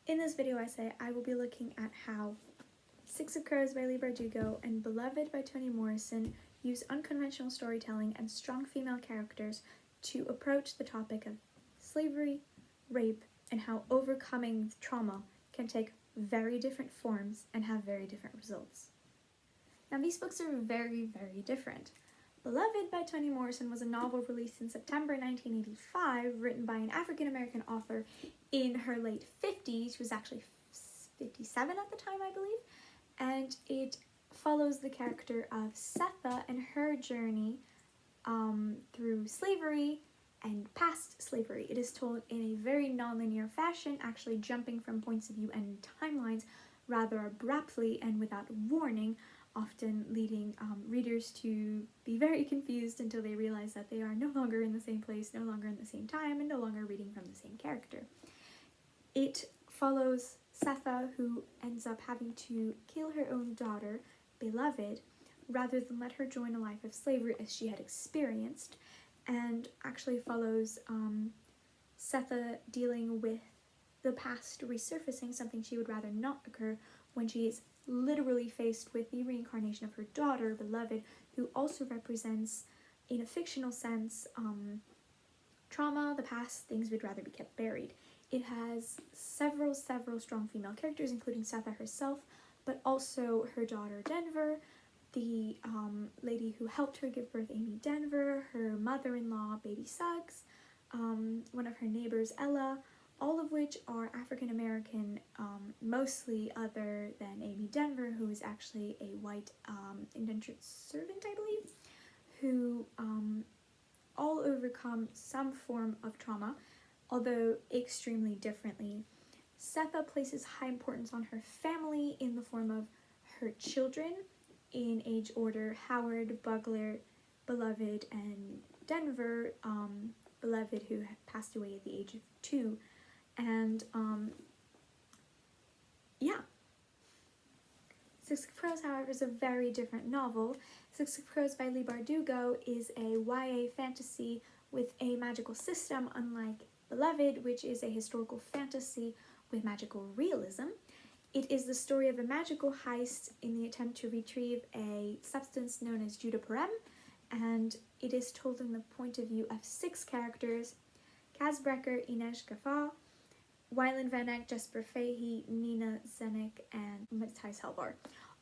In this video essay, I will be looking at how Six of Crows by Leigh Bardugo and Beloved by Toni Morrison use unconventional storytelling and strong female characters to approach the topic of slavery, rape, and how overcoming trauma can take very different forms and have very different results. Now, these books are very, very different. Beloved by Toni Morrison was a novel released in September 1985, written by an African-American author in her late 50s. She was actually 57 at the time, I believe. And it follows the character of Setha and her journey through slavery and past slavery. It is told in a very nonlinear fashion, actually jumping from points of view and timelines rather abruptly and without warning, often leading readers to be very confused until they realize that they are no longer in the same place, no longer in the same time, and no longer reading from the same character. It follows Setha, who ends up having to kill her own daughter, Beloved, rather than let her join a life of slavery as she had experienced, and actually follows Setha dealing with the past resurfacing, something she would rather not occur, when she is literally faced with the reincarnation of her daughter, Beloved, who also represents, in a fictional sense, trauma, the past, things we'd rather be kept buried. It has several strong female characters, including Setha herself, but also her daughter Denver, the lady who helped her give birth, Amy Denver, her mother-in-law, Baby Suggs, one of her neighbors, Ella, all of which are African-American, mostly, other than Amy Denver, who is actually a white indentured servant, I believe, who all overcome some form of trauma, although extremely differently. Setha places high importance on her family in the form of her children, in age order: Howard, Bugler, Beloved, and Denver, Beloved, who had passed away at the age of 2. And, yeah. Six of Crows, however, is a very different novel. Six of Crows by Leigh Bardugo is a YA fantasy with a magical system, unlike Beloved, which is a historical fantasy with magical realism. It is the story of a magical heist in the attempt to retrieve a substance known as Judaperem, and it is told in the point of view of 6 characters: Kaz Brecker, Inej Gafar, Wyland Van Eyck, Jesper Fahey, Nina Zenek, and Matthijs Helvar.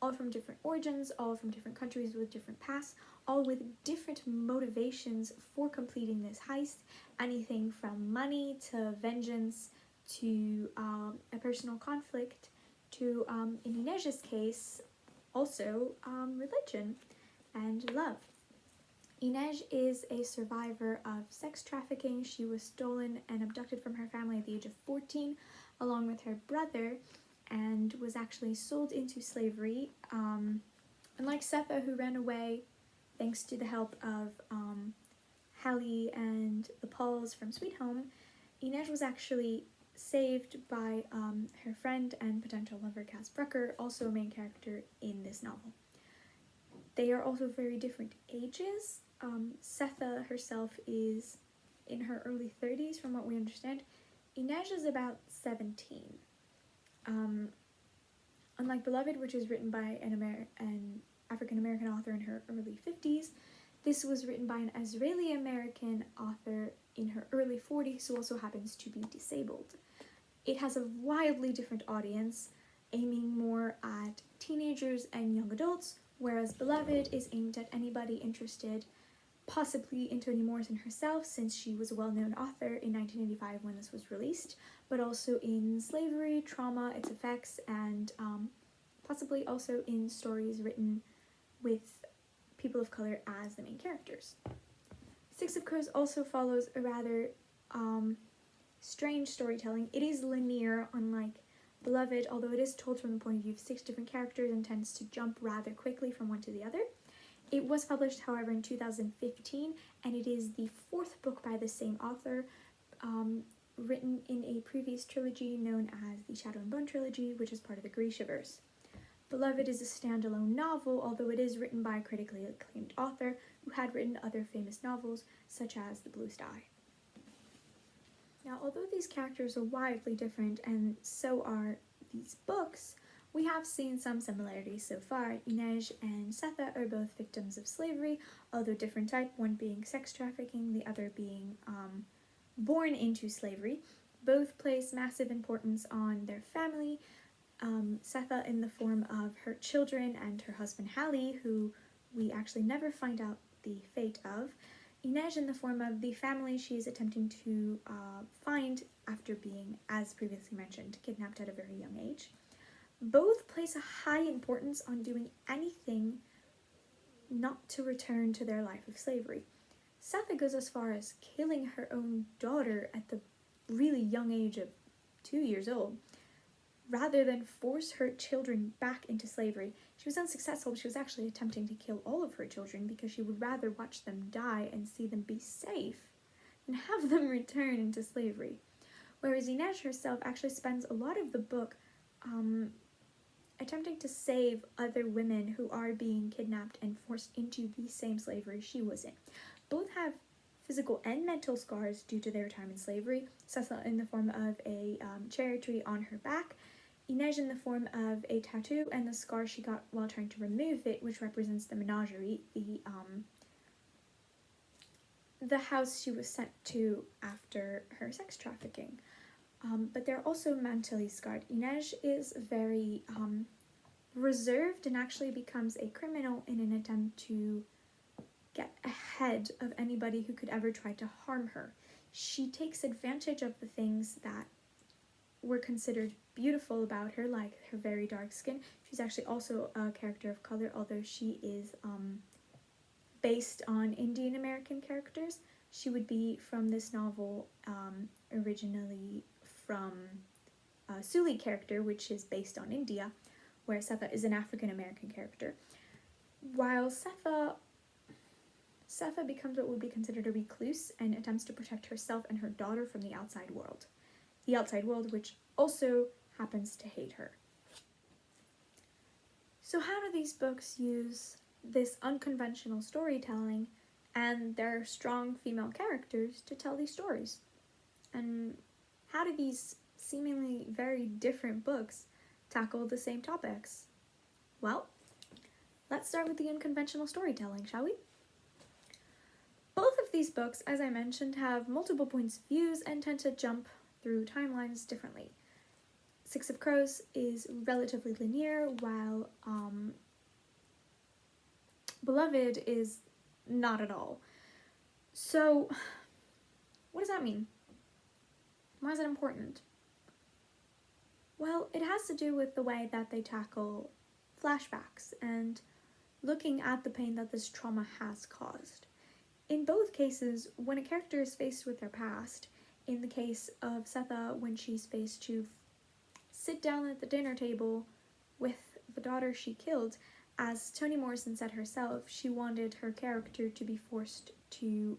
All from different origins, all from different countries with different pasts, all with different motivations for completing this heist. Anything from money to vengeance to a personal conflict to, in Inej's case, also religion and love. Inej is a survivor of sex trafficking. She was stolen and abducted from her family at the age of 14, along with her brother, and was actually sold into slavery. Unlike Setha, who ran away thanks to the help of Hallie and the Pauls from Sweet Home, Inej was actually saved by her friend and potential lover, Kaz Brecker, also a main character in this novel. They are also very different ages. Setha herself is in her early 30s, from what we understand. Inej is about 17. Unlike Beloved, which is written by an African-American author in her early 50s, this was written by an Israeli-American author in her early 40s, who also happens to be disabled. It has a wildly different audience, aiming more at teenagers and young adults, whereas Beloved is aimed at anybody interested, possibly in Toni Morrison herself, since she was a well-known author in 1985 when this was released, but also in slavery, trauma, its effects, and possibly also in stories written with people of color as the main characters. Six of Crows also follows a rather strange storytelling. It is linear, unlike Beloved, although it is told from the point of view of 6 different characters and tends to jump rather quickly from one to the other. It was published, however, in 2015, and it is the 4th book by the same author, written in a previous trilogy known as the Shadow and Bone trilogy, which is part of the Grishaverse. Beloved is a standalone novel, although it is written by a critically acclaimed author who had written other famous novels, such as The Bluest Eye. Now, although these characters are wildly different, and so are these books, we have seen some similarities so far. Inej and Setha are both victims of slavery, although different type, one being sex trafficking, the other being born into slavery. Both place massive importance on their family, Setha in the form of her children and her husband Hallie, who we actually never find out the fate of. Inej in the form of the family she is attempting to find after being, as previously mentioned, kidnapped at a very young age. Both place a high importance on doing anything not to return to their life of slavery. Setha goes as far as killing her own daughter at the really young age of 2 years old, rather than force her children back into slavery. She was unsuccessful, but she was actually attempting to kill all of her children because she would rather watch them die and see them be safe than have them return into slavery. Whereas Inej herself actually spends a lot of the book attempting to save other women who are being kidnapped and forced into the same slavery she was in. Both have physical and mental scars due to their time in slavery, Setha in the form of a cherry tree on her back, Inej in the form of a tattoo and the scar she got while trying to remove it, which represents the menagerie, the house she was sent to after her sex trafficking. But they're also mentally scarred. Inej is very reserved and actually becomes a criminal in an attempt to get ahead of anybody who could ever try to harm her. She takes advantage of the things that were considered beautiful about her, like her very dark skin. She's actually also a character of color, although she is based on Indian American characters. She would be from this novel originally from a Suli character, which is based on India, where Setha is an African American character. While Setha becomes what would be considered a recluse and attempts to protect herself and her daughter from the outside world. The outside world, which also happens to hate her. So how do these books use this unconventional storytelling and their strong female characters to tell these stories? And how do these seemingly very different books tackle the same topics? Well, let's start with the unconventional storytelling, shall we? Both of these books, as I mentioned, have multiple points of views and tend to jump through timelines differently. Six of Crows is relatively linear, while Beloved is not at all. So, what does that mean? Why is it important? Well, it has to do with the way that they tackle flashbacks and looking at the pain that this trauma has caused. In both cases, when a character is faced with their past, in the case of Setha, when she's faced to sit down at the dinner table with the daughter she killed, as Toni Morrison said herself, she wanted her character to be forced to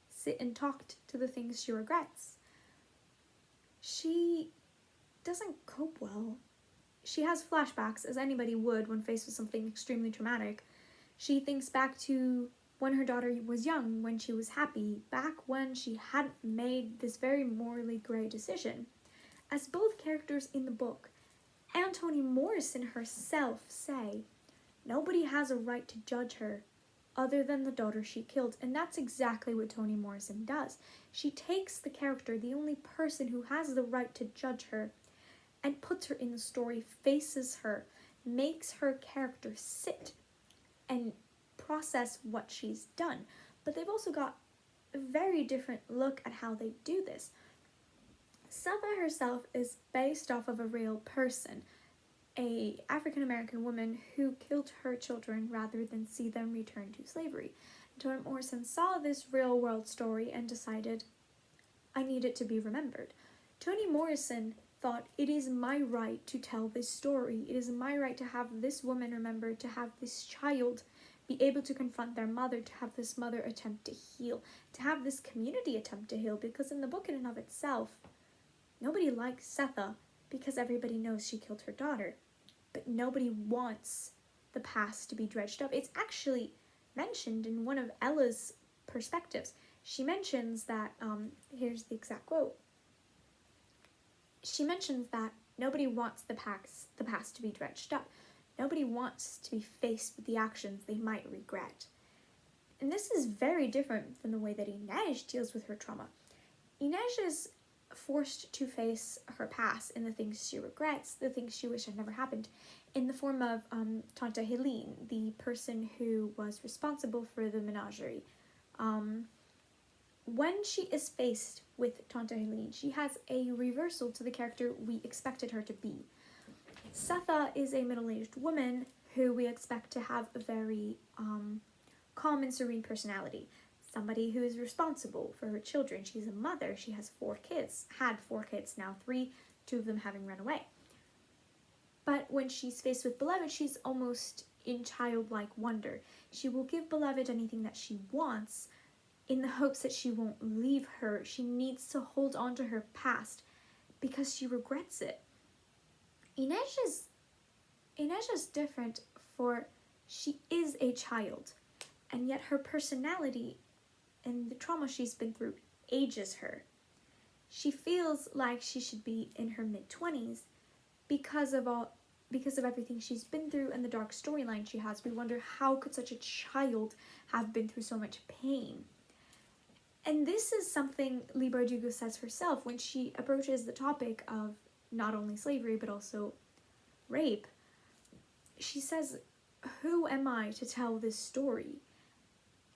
sit and talk to the things she regrets. She doesn't cope well. She has flashbacks, as anybody would when faced with something extremely traumatic. She thinks back to when her daughter was young, when she was happy, back when she hadn't made this very morally grey decision. As both characters in the book and Toni Morrison herself say, nobody has a right to judge her other than the daughter she killed, and that's exactly what Toni Morrison does. She takes the character, the only person who has the right to judge her, and puts her in the story, faces her, makes her character sit and process what she's done. But they've also got a very different look at how they do this. Setha herself is based off of a real person, a African American woman who killed her children rather than see them return to slavery. Toni Morrison saw this real world story and decided, I need it to be remembered. Toni Morrison thought, it is my right to tell this story. It is my right to have this woman remembered, to have this child be able to confront their mother, to have this mother attempt to heal, to have this community attempt to heal, because in the book in and of itself, nobody likes Setha because everybody knows she killed her daughter, but nobody wants the past to be dredged up. It's actually mentioned in one of Ella's perspectives. she mentions that, here's the exact quote. She mentions that nobody wants the past to be dredged up. Nobody wants to be faced with the actions they might regret. And this is very different than the way that Inej deals with her trauma. Inej is forced to face her past and the things she regrets, the things she wished had never happened, in the form of Tante Helene, the person who was responsible for the menagerie. When she is faced with Tante Helene, she has a reversal to the character we expected her to be. Setha is a middle-aged woman who we expect to have a very calm and serene personality. Somebody who is responsible for her children. She's a mother. She has 4 kids. Had 4 kids, now 3, 2 of them having run away. But when she's faced with Beloved, she's almost in childlike wonder. She will give Beloved anything that she wants in the hopes that she won't leave her. She needs to hold on to her past because she regrets it. Inej is different, for she is a child, and yet her personality and the trauma she's been through ages her. She feels like she should be in her mid-20s because of everything she's been through and the dark storyline she has. We wonder, how could such a child have been through so much pain? And this is something Leigh Bardugo says herself when she approaches the topic of not only slavery but also rape. She says, who am I to tell this story?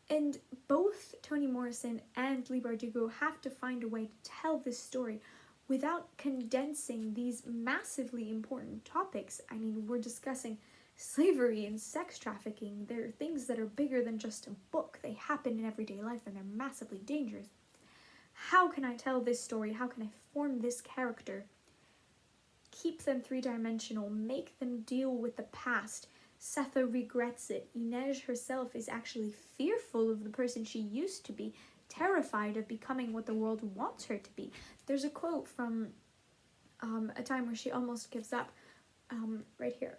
And both Toni Morrison and Leigh Bardugo have to find a way to tell this story without condensing these massively important topics. I mean, we're discussing slavery and sex trafficking. They're things that are bigger than just a book. They happen in everyday life and they're massively dangerous. How can I tell this story? How can I form this character? Keep them 3-dimensional, make them deal with the past. Setha regrets it. Inej herself is actually fearful of the person she used to be, terrified of becoming what the world wants her to be. There's a quote from a time where she almost gives up, right here,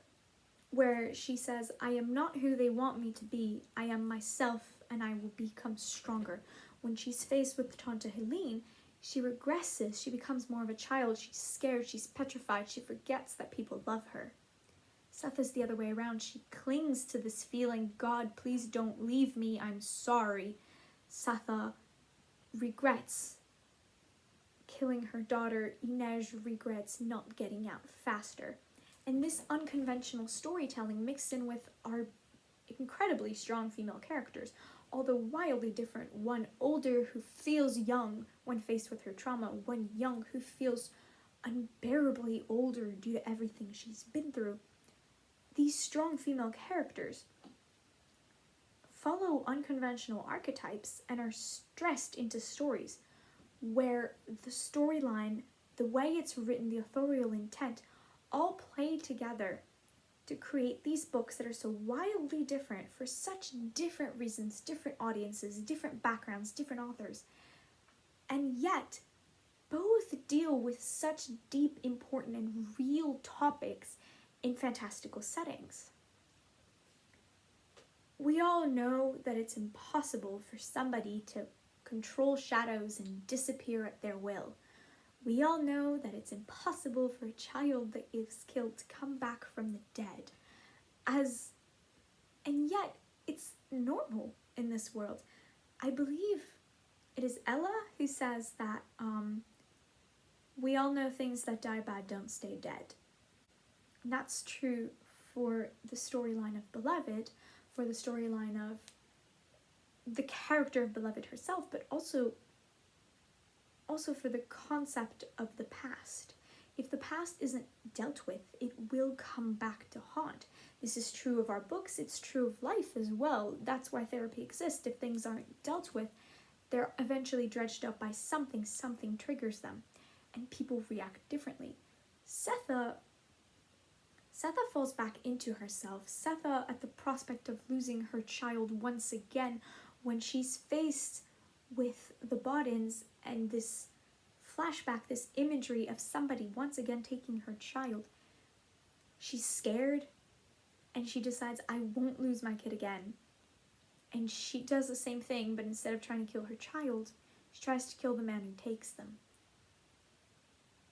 where she says, I am not who they want me to be. I am myself and I will become stronger. When she's faced with Tante Helene, she regresses. She becomes more of a child. She's scared. She's petrified. She forgets that people love her. Setha's the other way around. She clings to this feeling, God, please don't leave me. I'm sorry. Setha regrets killing her daughter. Inej regrets not getting out faster. And this unconventional storytelling mixed in with our incredibly strong female characters, although wildly different, one older who feels young when faced with her trauma, one young who feels unbearably older due to everything she's been through. These strong female characters follow unconventional archetypes and are stressed into stories where the storyline, the way it's written, the authorial intent, all play together to create these books that are so wildly different for such different reasons, different audiences, different backgrounds, different authors, and yet both deal with such deep, important, and real topics in fantastical settings. We all know that it's impossible for somebody to control shadows and disappear at their will. We all know that it's impossible for a child that is killed to come back from the dead. And yet, it's normal in this world. I believe it is Ella who says that we all know things that die bad don't stay dead. And that's true for the storyline of Beloved, for the storyline of the character of Beloved herself, but also for the concept of the past. If the past isn't dealt with, it will come back to haunt. This is true of our books, it's true of life as well. That's why therapy exists. If things aren't dealt with, they're eventually dredged up by something triggers them, and people react differently. Setha falls back into herself. Setha, at the prospect of losing her child once again, when she's faced with the Bodins and this flashback, this imagery of somebody once again taking her child, she's scared and she decides, I won't lose my kid again. And she does the same thing, but instead of trying to kill her child, she tries to kill the man who takes them.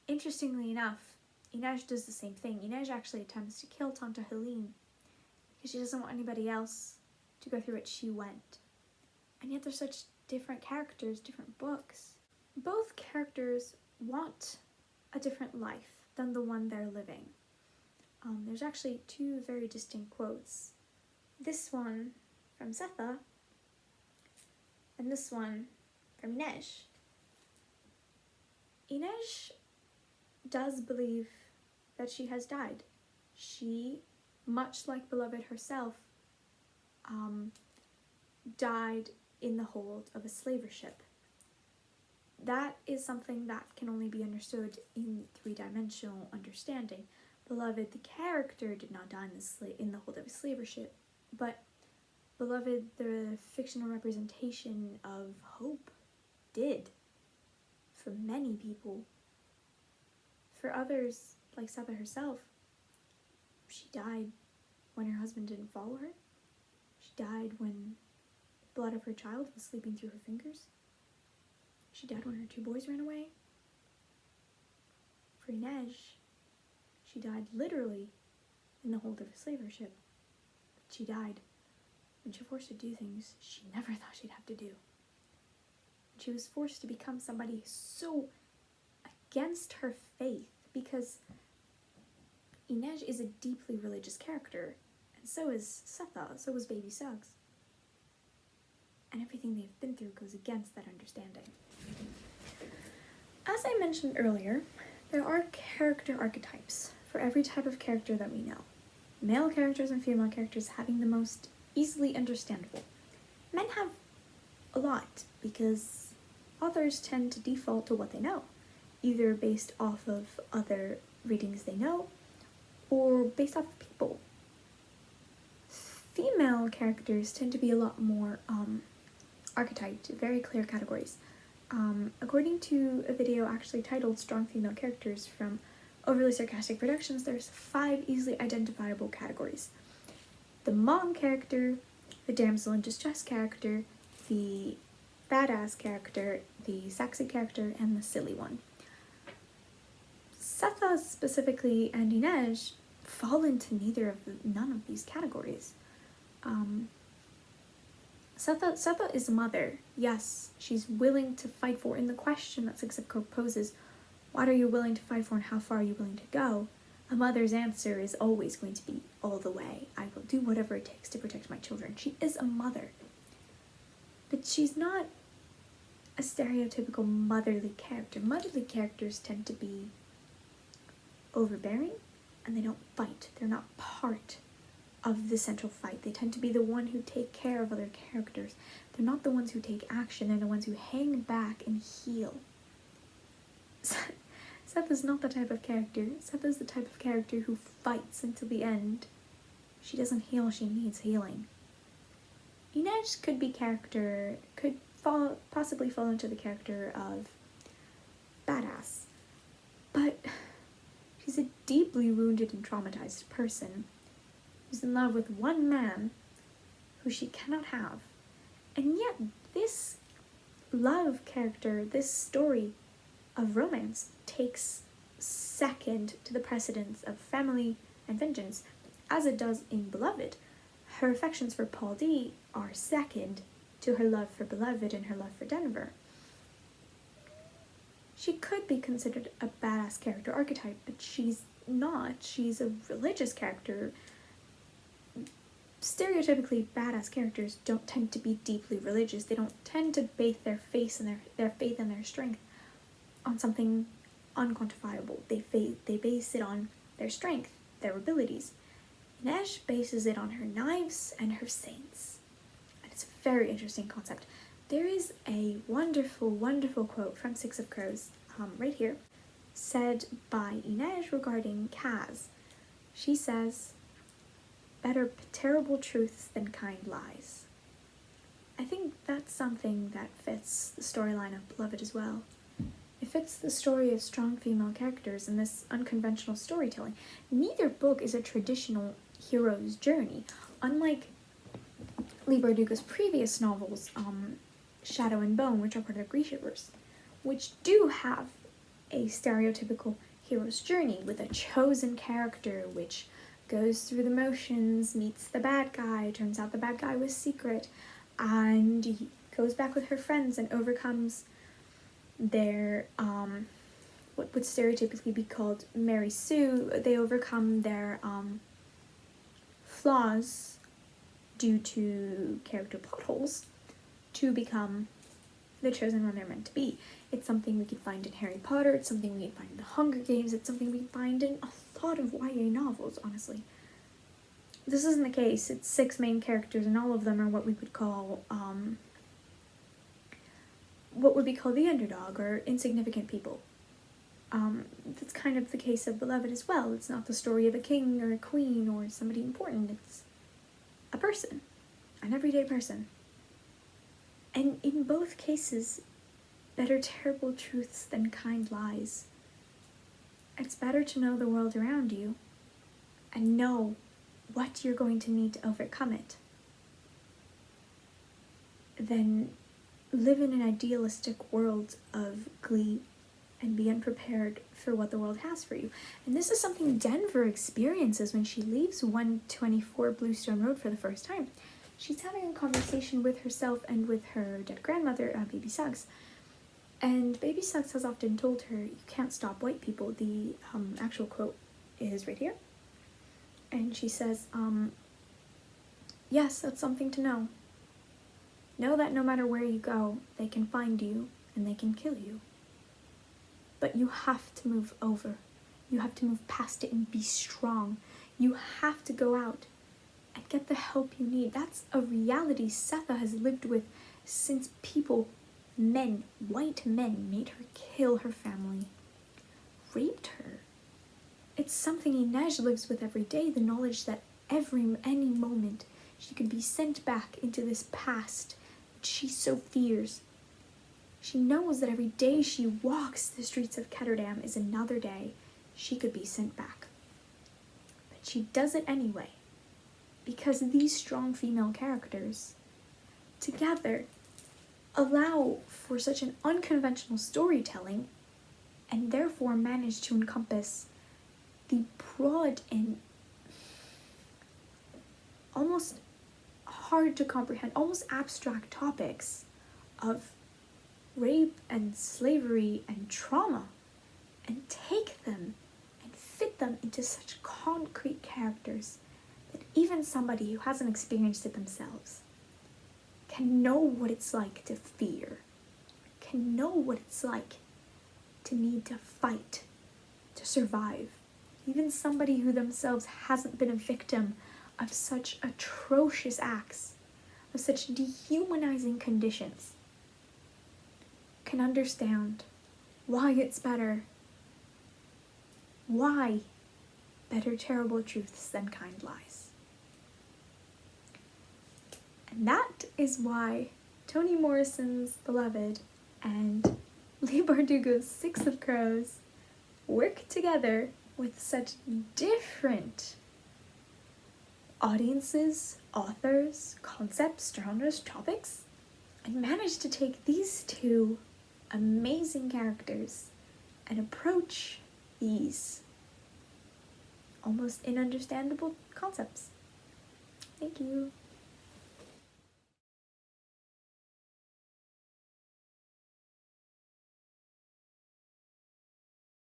Interestingly enough, Inej does the same thing. Inej actually attempts to kill Tante Helene because she doesn't want anybody else to go through what she went. And yet they're such different characters, different books. Both characters want a different life than the one they're living. There's actually two very distinct quotes. This one from Setha, and this one from Inej. Inej does believe that she has died. She, much like Beloved herself, died in the hold of a slaver ship. That is something that can only be understood in three-dimensional understanding. Beloved, the character, did not die in the hold of a slaver ship, but Beloved, the fictional representation of hope, did. For many people. For others, like Setha herself, she died when her husband didn't follow her. She died when the blood of her child was sleeping through her fingers. She died when her two boys ran away. For Inej, she died literally in the hold of a slaver ship. She died when she was forced to do things she never thought she'd have to do. She was forced to become somebody so against her faith, because Inej is a deeply religious character, and so is Setha, so is Baby Suggs. And everything they've been through goes against that understanding. As I mentioned earlier, there are character archetypes for every type of character that we know. Male characters and female characters having the most easily understandable. Men have a lot, because authors tend to default to what they know, either based off of other readings they know, or based off of people. Female characters tend to be a lot more archetyped, very clear categories. According to a video actually titled Strong Female Characters from Overly Sarcastic Productions, there's 5 easily identifiable categories. The mom character, the damsel in distress character, the badass character, the sexy character, and the silly one. Setha specifically and Inej fall into none of these categories. Setha is a mother. Yes, she's willing to fight for. In the question that Six of Cups poses, what are you willing to fight for and how far are you willing to go? A mother's answer is always going to be all the way. I will do whatever it takes to protect my children. She is a mother. But she's not a stereotypical motherly character. Motherly characters tend to be overbearing, and they don't fight. They're not part of the central fight. They tend to be the one who take care of other characters. They're not the ones who take action. They're the ones who hang back and heal. Setha's not the type of character. Setha's the type of character who fights until the end. She doesn't heal, she needs healing. Inej could possibly fall into the character of badass, but she's a deeply wounded and traumatized person who's in love with one man who she cannot have. And yet this love character, this story of romance, takes second to the precedence of family and vengeance, as it does in Beloved. Her affections for Paul D are second to her love for Beloved and her love for Denver. She could be considered a badass character archetype, but she's not. She's a religious character. Stereotypically, badass characters don't tend to be deeply religious. They don't tend to base their faith and their strength on something unquantifiable. They base it on their strength, their abilities. Inej bases it on her knives and her saints. And it's a very interesting concept. There is a wonderful, wonderful quote from Six of Crows, right here, said by Inej regarding Kaz. She says, "Better terrible truths than kind lies." I think that's something that fits the storyline of Beloved as well. It fits the story of strong female characters and this unconventional storytelling. Neither book is a traditional hero's journey. Unlike Leigh Bardugo's previous novels, Shadow and Bone, which are part of the Grishaverse, which do have a stereotypical hero's journey with a chosen character which goes through the motions, meets the bad guy, turns out the bad guy was secret, and goes back with her friends and overcomes their, what would stereotypically be called Mary Sue. They overcome their flaws due to character plot holes to become the chosen one they're meant to be. It's something we can find in Harry Potter, it's something we can find in the Hunger Games, it's something we can find in a lot of YA novels, honestly. This isn't the case. It's 6 main characters, and all of them are what we would call, the underdog, or insignificant people. That's kind of the case of Beloved as well. It's not the story of a king or a queen or somebody important. It's a person, an everyday person. And in both cases, better terrible truths than kind lies. It's better to know the world around you and know what you're going to need to overcome it than live in an idealistic world of glee and be unprepared for what the world has for you. And this is something Denver experiences when she leaves 124 Bluestone Road for the first time. She's having a conversation with herself and with her dead grandmother, Baby Suggs. And Baby Suggs has often told her, "You can't stop white people." The actual quote is right here. And she says, "Yes, that's something to know. Know that no matter where you go, they can find you and they can kill you. But you have to move over. You have to move past it and be strong. You have to go out and get the help you need." That's a reality Setha has lived with since men, white men, made her kill her family, raped her. It's something Inej lives with every day, the knowledge that any moment she could be sent back into this past that she so fears. She knows that every day she walks the streets of Ketterdam is another day she could be sent back. But she does it anyway, because these strong female characters together allow for such an unconventional storytelling and therefore manage to encompass the broad and almost hard to comprehend, almost abstract topics of rape and slavery and trauma, and take them and fit them into such concrete characters that even somebody who hasn't experienced it themselves can know what it's like to fear, can know what it's like to need to fight, to survive. Even somebody who themselves hasn't been a victim of such atrocious acts, of such dehumanizing conditions, can understand why it's better. Why better terrible truths than kind lies. And that is why Toni Morrison's Beloved and Leigh Bardugo's 6 of Crows work together with such different audiences, authors, concepts, genres, topics, and manage to take these 2 amazing characters and approach these almost ununderstandable concepts. Thank you.